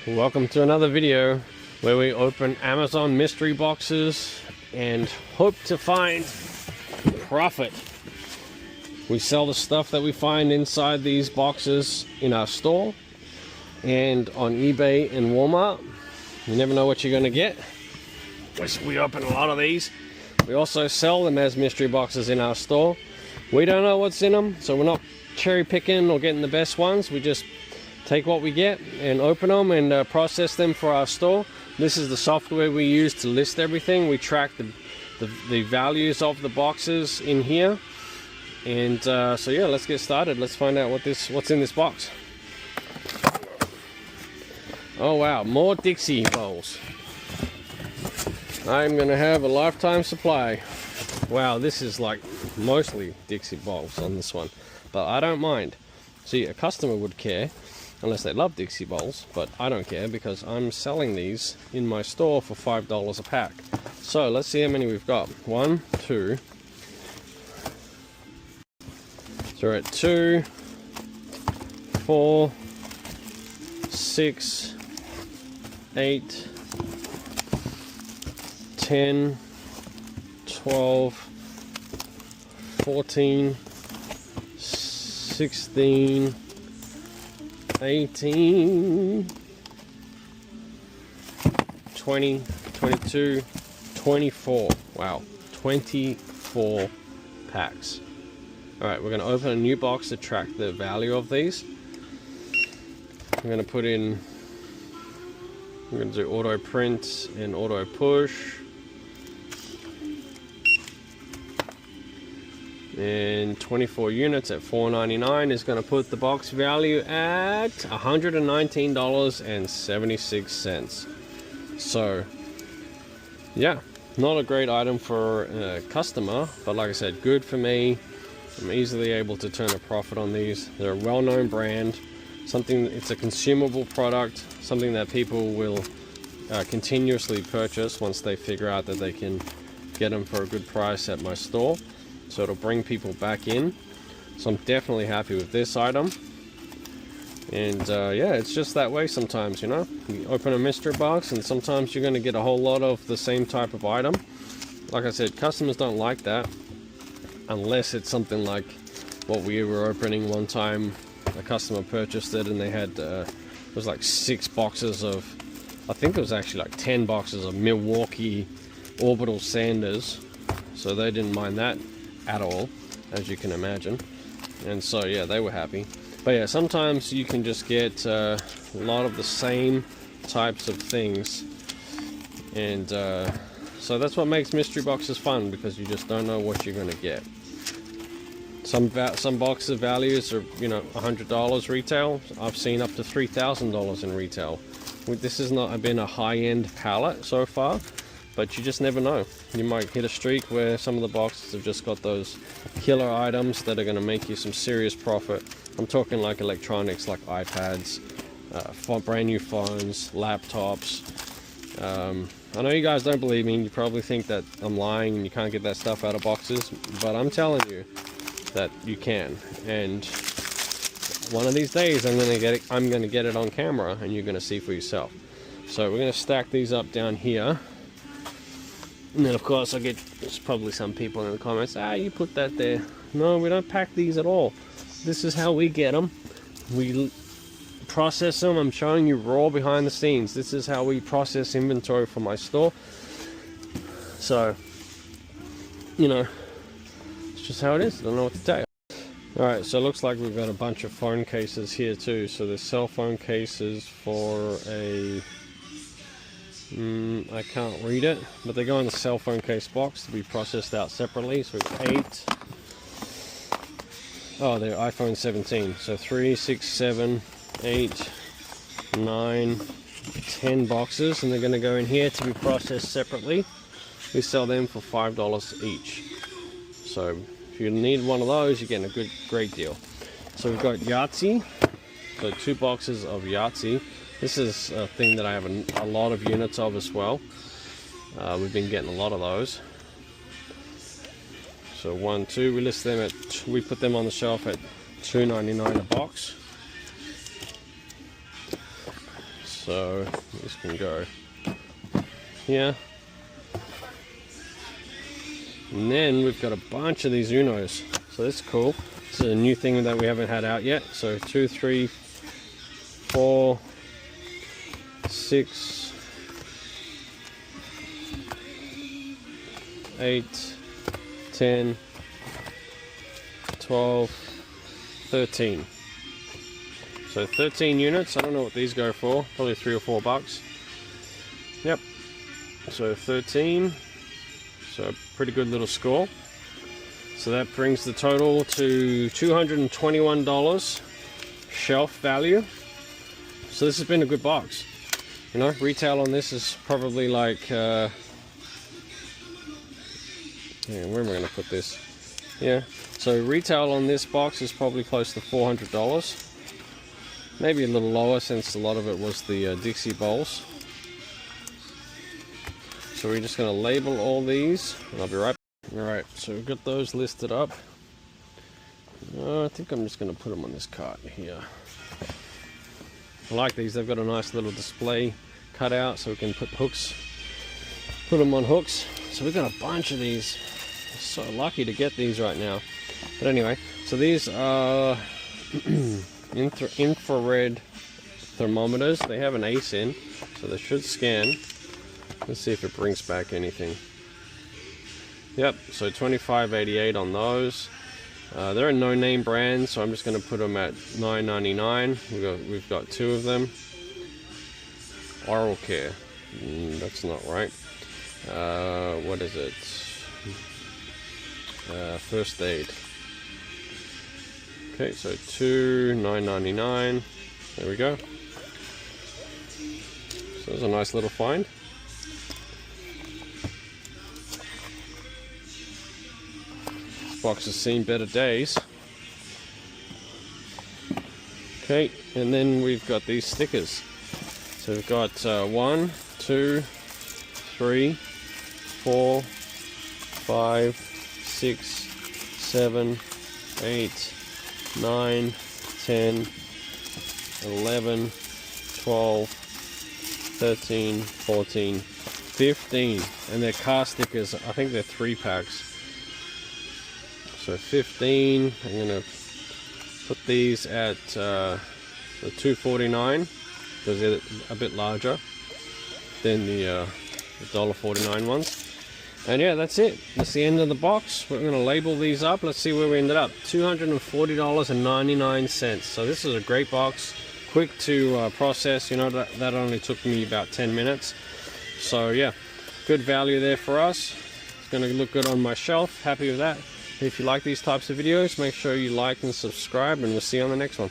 Welcome to another video where we open Amazon mystery boxes and hope to find profit. We sell the stuff that we find inside these boxes in our store and on eBay and Walmart. You never know what you're going to get. We open a lot of these. We also sell them as mystery boxes in our store. We don't know what's in them, so we're not cherry picking or getting the best ones. We just take what we get and open them and process them for our store. This is the software we use to list everything. We track the values of the boxes in here. And so yeah, let's get started. Let's find out what's in this box. Oh wow, more Dixie bowls. I'm gonna have a lifetime supply. Wow, this is like mostly Dixie bowls on this one, but I don't mind. See, a customer would care unless they love Dixie bowls, but I don't care because I'm selling these in my store for $5 a pack. So let's see how many we've got. 1, 2. So we're at 2, 4, 6, 8, 10, 12, 14, 16, 18, 20, 22, 24. Wow, 24 packs. Alright, we're going to open a new box to track the value of these. I'm going to put in, I'm going to do auto print and auto push. And 24 units at $4.99 is going to put the box value at $119.76. So yeah, not a great item for a customer, but like I said, good for me. I'm easily able to turn a profit on these. They're a well-known brand, it's a consumable product, something that people will continuously purchase once they figure out that they can get them for a good price at my store. So it'll bring people back in. So I'm definitely happy with this item. And yeah, it's just that way sometimes, you know. You open a mystery box and sometimes you're going to get a whole lot of the same type of item. Like I said, customers don't like that unless it's something like what we were opening one time. A customer purchased it and they had it was like 6 boxes of, I think it was actually like 10 boxes of Milwaukee orbital sanders. So they didn't mind that at all, as you can imagine. And so yeah, they were happy. But yeah, sometimes you can just get a lot of the same types of things, and so that's what makes mystery boxes fun, because you just don't know what you're going to get. Some boxes values are, you know, $100 retail. I've seen up to $3,000 in retail. This has not been a high-end pallet so far, but you just never know. You might hit a streak where some of the boxes have just got those killer items that are going to make you some serious profit. I'm talking like electronics, like iPads, brand new phones, laptops. I know you guys don't believe me. You probably think that I'm lying and you can't get that stuff out of boxes, but I'm telling you that you can. And one of these days I'm going to get it on camera and you're going to see for yourself. So we're going to stack these up down here. And then of course there's probably some people in the comments, you put that there. No, we don't pack these at all. This is how we get them. We process them. I'm showing you raw behind the scenes. This is how we process inventory for my store. So, you know, it's just how it is. I don't know what to tell you. Alright, so it looks like we've got a bunch of phone cases here too. So there's cell phone cases for a... I can't read it, but they go in the cell phone case box to be processed out separately. So it's 8. Oh, they're iPhone 17. So 3, 6, 7, 8, 9, 10 boxes, and they're going to go in here to be processed separately. We sell them for $5 each. So if you need one of those, you're getting a great deal. So we've got YAHTZEE. So 2 boxes of YAHTZEE. This is a thing that I have a lot of units of as well. We've been getting a lot of those. So 1, 2, we list them at, we put them on the shelf at $2.99 a box. So So this can go here. And then we've got a bunch of these Unos. So that's cool. This is a new thing that we haven't had out yet. So 2, 3, 4, 6, 8, 10, 12, 13. So 13 units. I don't know what these go for. Probably $3 or $4. Yep. So 13. So pretty good little score. So that brings the total to $221 shelf value. So this has been a good box. You know, retail on this is probably like where am I going to put this? Yeah, so retail on this box is probably close to $400. Maybe a little lower since a lot of it was the Dixie bowls. So we're just going to label all these, and I'll be right back. Alright, so we've got those listed up. I think I'm just going to put them on this cart here. I like these, they've got a nice little display cut out so we can put them on hooks. So we've got a bunch of these. So lucky to get these right now. But anyway, so these are infrared thermometers. They have an ace in, so they should scan. Let's see if it brings back anything. Yep, so $25.88 on those. They're a no-name brand, so I'm just going to put them at $9.99. We've got 2 of them. Oral care. That's not right. What is it? First aid. Okay, so 2, $9.99. There we go. So there's a nice little find. This box has seen better days. Okay, and then we've got these stickers. So we've got 1, 2, 3, 4, 5, 6, 7, 8, 9, 10, 11, 12, 13, 14, 15. And they're car stickers. I think they're 3 packs. So 15. I'm going to put these at the $2.49 because they're a bit larger than the $1.49 ones. And yeah, that's it. That's the end of the box. We're going to label these up. Let's see where we ended up. $240.99. So this is a great box. Quick to process. You know, that only took me about 10 minutes. So yeah, good value there for us. It's going to look good on my shelf. Happy with that. If you like these types of videos, make sure you like and subscribe, and we'll see you on the next one.